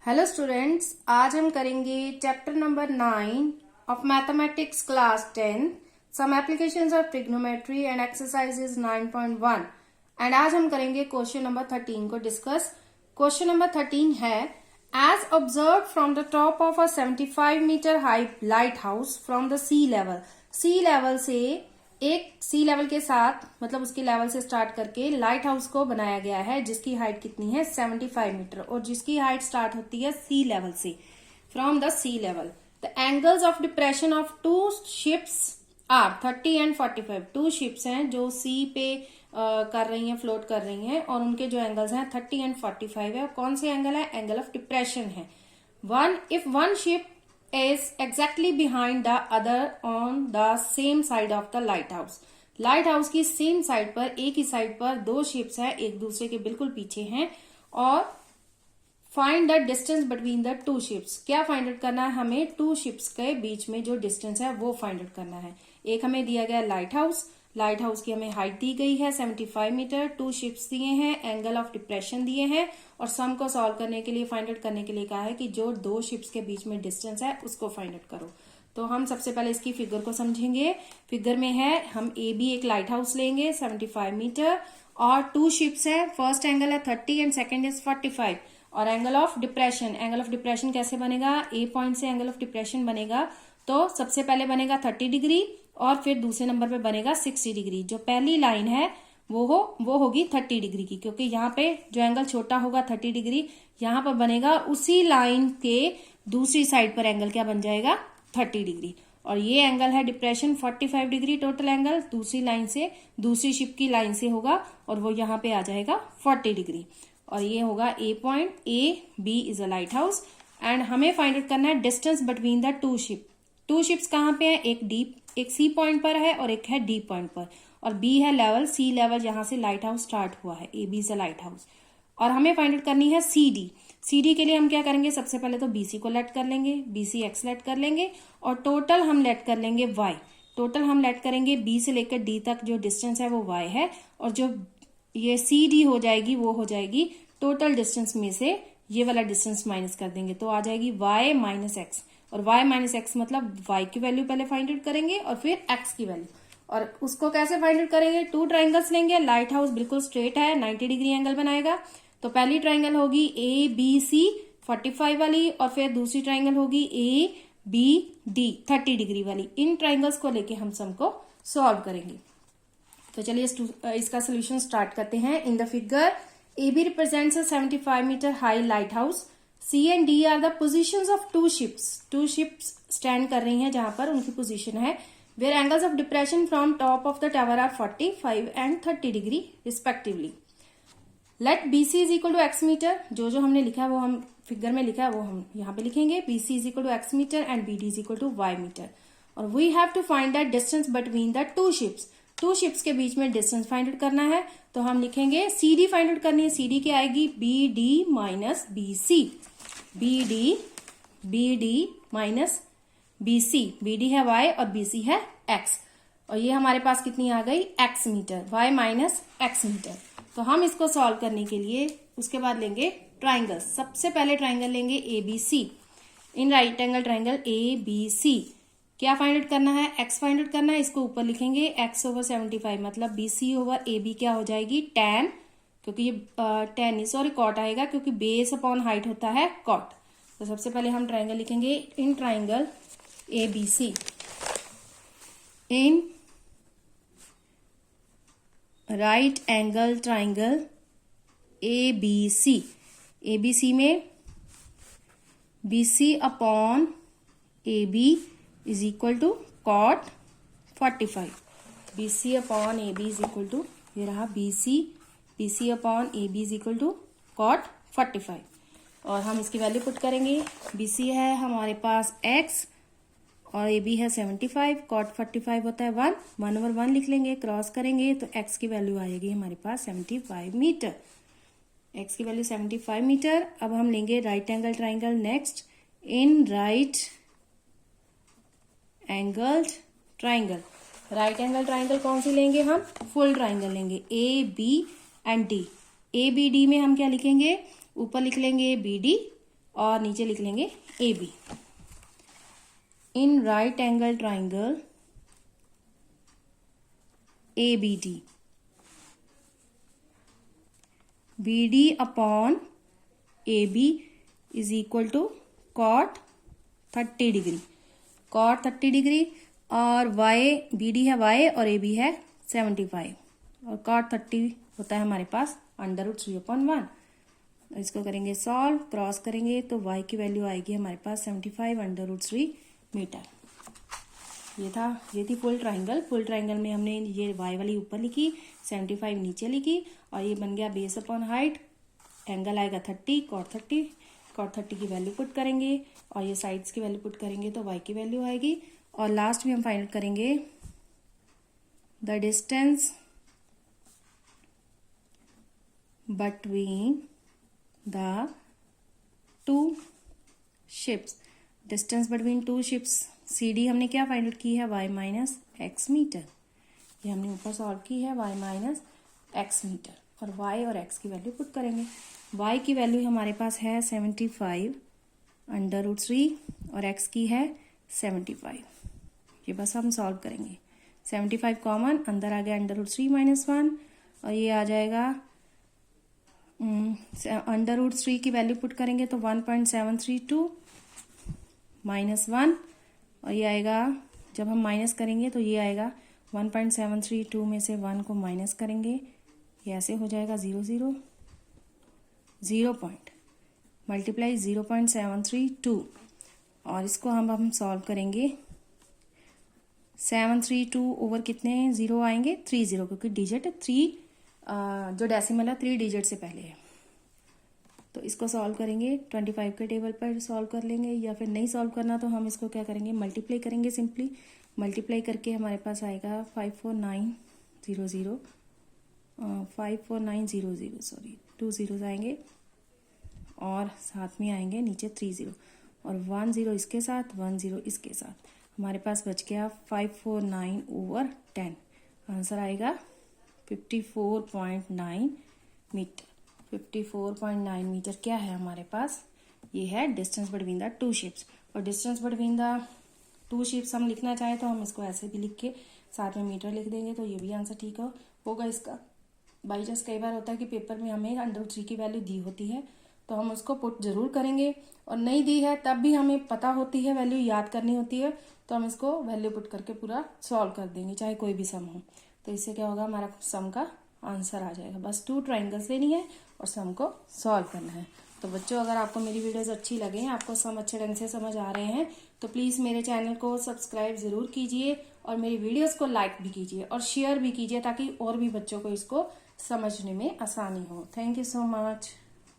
Hello students, आज हम करेंगे chapter number 9 of mathematics class 10 some applications of trigonometry and exercises 9.1 and आज हम करेंगे क्वेश्चन नंबर 13 को डिस्कस। क्वेश्चन नंबर 13 है as observe from the top of a 75 metre high lighthouse from the sea level. Sea level से एक सी level के साथ मतलब उसके लेवल से स्टार्ट करके लाइट हाउस को बनाया गया है जिसकी हाइट कितनी है 75 मीटर और जिसकी हाइट स्टार्ट होती है सी लेवल से from the sea level. The angles of depression of two ships are 30 and 45। Two ships हैं जो सी पे कर रही हैं, फ्लोट कर रही हैं और उनके जो एंगल्स हैं 30 एंड 45 है। और कौन से एंगल है? एंगल ऑफ डिप्रेशन है। If one ship is exactly behind the other on the same side of the lighthouse। Light house की सेम साइड पर, एक ही साइड पर दो शिप्स हैं, एक दूसरे के बिल्कुल पीछे हैं और find the distance between the two ships. क्या फाइंड आउट करना है हमें? टू शिप्स के बीच में जो डिस्टेंस है वो फाइंड आउट करना है। एक हमें दिया गया लाइट हाउस, लाइट हाउस की हमें हाइट दी गई है 75 मीटर, टू शिप्स दिए हैं, एंगल ऑफ डिप्रेशन दिए हैं और सम को सॉल्व करने के लिए, फाइंड आउट करने के लिए कहा है कि जो दो शिप्स के बीच में डिस्टेंस है उसको फाइंड आउट करो। तो हम सबसे पहले इसकी फिगर को समझेंगे। फिगर में है हम ए बी एक लाइट हाउस लेंगे 75 मीटर और टू शिप्स है। फर्स्ट एंगल है 30 एंड सेकेंड इज 45 और angle of depression, angle of depression कैसे बनेगा? ए पॉइंट से एंगल ऑफ डिप्रेशन बनेगा तो सबसे पहले बनेगा 30 डिग्री और फिर दूसरे नंबर पे बनेगा 60 डिग्री। जो पहली लाइन है वो होगी 30 डिग्री की, क्योंकि यहाँ पे जो एंगल छोटा होगा 30 डिग्री यहाँ पर बनेगा, उसी लाइन के दूसरी साइड पर एंगल क्या बन जाएगा? 30 डिग्री। और ये एंगल है डिप्रेशन 45 डिग्री टोटल एंगल दूसरी लाइन से, दूसरी शिप की लाइन से होगा और वो यहाँ पे आ जाएगा 40 डिग्री और ये होगा A point. A B is a lighthouse and हमें फाइंड आउट करना है distance between the two ship. Two ships कहाँ पे है? एक सी पॉइंट पर है और एक है डी पॉइंट पर और बी है लेवल, सी लेवल जहां से लाइट हाउस स्टार्ट हुआ है। A B is a lighthouse और हमें फाइंड आउट करनी है सी डी। सी डी के लिए हम क्या करेंगे? सबसे पहले तो बीसी को लेट कर लेंगे, बीसी एक्स लेट कर लेंगे और टोटल हम लेट कर लेंगे वाई। टोटल हम लेट करेंगे बी से लेकर डी तक जो डिस्टेंस है वो वाई है और जो ये सी डी हो जाएगी वो हो जाएगी टोटल डिस्टेंस में से ये वाला डिस्टेंस माइनस कर देंगे तो आ जाएगी y माइनस एक्स। और y माइनस एक्स मतलब y की वैल्यू पहले फाइंड आउट करेंगे और फिर x की वैल्यू। और उसको कैसे फाइंड आउट करेंगे? टू ट्राइंगल्स लेंगे। लाइट हाउस बिल्कुल स्ट्रेट है, 90 डिग्री एंगल बनाएगा तो पहली ट्राइंगल होगी ए बी सी 45 वाली और फिर दूसरी ट्राइंगल होगी ए बी डी 30 डिग्री वाली। इन ट्राइंगल्स को लेके हम सम को सॉल्व करेंगे। तो चलिए इसका सोल्यूशन स्टार्ट करते हैं। In the figure AB represents a 75 meter high lighthouse. C and D are the positions of two ships. Two ships stand कर रही हैं जहां पर उनकी position है where angles of depression from top of the tower are 45 and 30 degree respectively. Let BC is equal to x meter. जो हमने लिखा है वो हम फिगर में लिखा है वो हम यहाँ पे लिखेंगे। BC is equal to x meter and BD is equal to y meter. और we have to find the distance between the two ships. Two ships के बीच में डिस्टेंस फाइंड आउट करना है तो हम लिखेंगे सी डी फाइंड आउट करनी है। सी डी क्या आएगी? B D minus B C. B D minus B C. B D है वाई और बी सी है एक्स और ये हमारे पास कितनी आ गई? X metre. Y minus X metre. तो हम इसको सॉल्व करने के लिए उसके बाद लेंगे ट्राइंगल। सबसे पहले ट्राइंगल लेंगे A B C. In right angle triangle A B C क्या फाइंड आउट करना है? x फाइंड आउट करना है। इसको ऊपर लिखेंगे x ओवर 75 मतलब BC ओवर AB क्या हो जाएगी? tan, क्योंकि ये tan नहीं सॉरी कॉट आएगा क्योंकि बेस अपॉन हाइट होता है कॉट। तो सबसे पहले हम ट्राइंगल लिखेंगे in triangle ABC। In right angle triangle ABC। ABC में BC upon AB is equal to cot 45। BC upon AB is equal to ये रहा BC upon AB is equal to cot 45 और हम इसकी वैल्यू पुट करेंगे। BC है हमारे पास x और AB है 75, cot 45 होता है 1 ओवर 1 लिख लेंगे, क्रॉस करेंगे तो x की वैल्यू आएगी हमारे पास 75 मीटर। x की वैल्यू 75 मीटर। अब हम लेंगे right angle triangle next. In right angled triangle. Right angle triangle कौन सी लेंगे? हम फुल ट्राइंगल लेंगे A B and D. A B D में हम क्या लिखेंगे? ऊपर लिख लेंगे बी डी और नीचे लिख लेंगे A B. In right angle triangle A B D, B D upon A B is equal to cot 30 degree, cot 30 degree, और वाई, बी डी है वाई और ए बी है 75, और कॉट 30 होता है हमारे पास √3/1। इसको करेंगे सॉल्व, क्रॉस करेंगे तो y की वैल्यू आएगी हमारे पास 75 √3 मीटर। ये थी फुल ट्राइंगल। फुल ट्राइंगल में हमने ये y वाली ऊपर लिखी, 75 नीचे लिखी, और ये बन गया बेस अपॉन हाइट, एंगल आएगा 30, कॉट 30 की वैल्यू पुट करेंगे, और ये साइड्स की वैल्यू पुट करेंगे तो y की वैल्यू आएगी। और लास्ट में हम फाइंड करेंगे the distance between the two ships. Distance between two ships, C D हमने क्या फाइंड आउट की है, y माइनस एक्स मीटर। ये हमने ऊपर सॉल्व की है, y माइनस एक्स मीटर, और y और x की वैल्यू पुट करेंगे। y की वैल्यू हमारे पास है 75 √3 और x की है 75। ये बस हम सॉल्व करेंगे। 75 कॉमन, अंदर आ गया √3 - 1, और ये आ जाएगा √3 की वैल्यू पुट करेंगे तो 1.732 -1, और ये आएगा, जब हम माइनस करेंगे तो ये आएगा 1.732 में से 1 को माइनस करेंगे, ये ऐसे हो जाएगा 0 पॉइंट मल्टीप्लाई 0.732, और इसको हम सॉल्व करेंगे। 732 ओवर कितने 0 आएंगे, 30, क्योंकि डिजिट 3 जो डेसिमल है 3 डिजिट से पहले है। तो इसको सॉल्व करेंगे 25 के टेबल पर सॉल्व कर लेंगे, या फिर नहीं सॉल्व करना तो हम इसको क्या करेंगे, मल्टीप्लाई करेंगे। सिंपली मल्टीप्लाई करके हमारे पास आएगा 54900, 54900, सॉरी 2 zeros आएंगे, और साथ में आएंगे नीचे 3 0, और 1 0 इसके साथ, 1 0 इसके साथ। हमारे पास बच गया 549/10। आंसर आएगा 54.9 मीटर। 54.9 मीटर क्या है हमारे पास, ये है distance between the two ships. और distance between the two ships हम लिखना चाहें तो हम इसको ऐसे भी लिख के साथ में मीटर लिख देंगे, तो ये भी आंसर ठीक होगा इसका। बाई चांस कई बार होता है कि पेपर में हमें √3 की वैल्यू दी होती है, तो हम उसको पुट जरूर करेंगे, और नहीं दी है तब भी हमें पता होती है, वैल्यू याद करनी होती है, तो हम इसको वैल्यू पुट करके पूरा सॉल्व कर देंगे, चाहे कोई भी सम हो। तो इससे क्या होगा, हमारा सम का आंसर आ जाएगा। बस 2 ट्राइंगल्स लेनी है और सम को सॉल्व करना है। तो बच्चों, अगर आपको मेरी वीडियोस अच्छी लगे, आपको सम अच्छे ढंग से समझ आ रहे हैं, तो प्लीज़ मेरे चैनल को सब्सक्राइब ज़रूर कीजिए, और मेरी वीडियोस को लाइक भी कीजिए और शेयर भी कीजिए, ताकि और भी बच्चों को इसको समझने में आसानी हो। Thank you so much.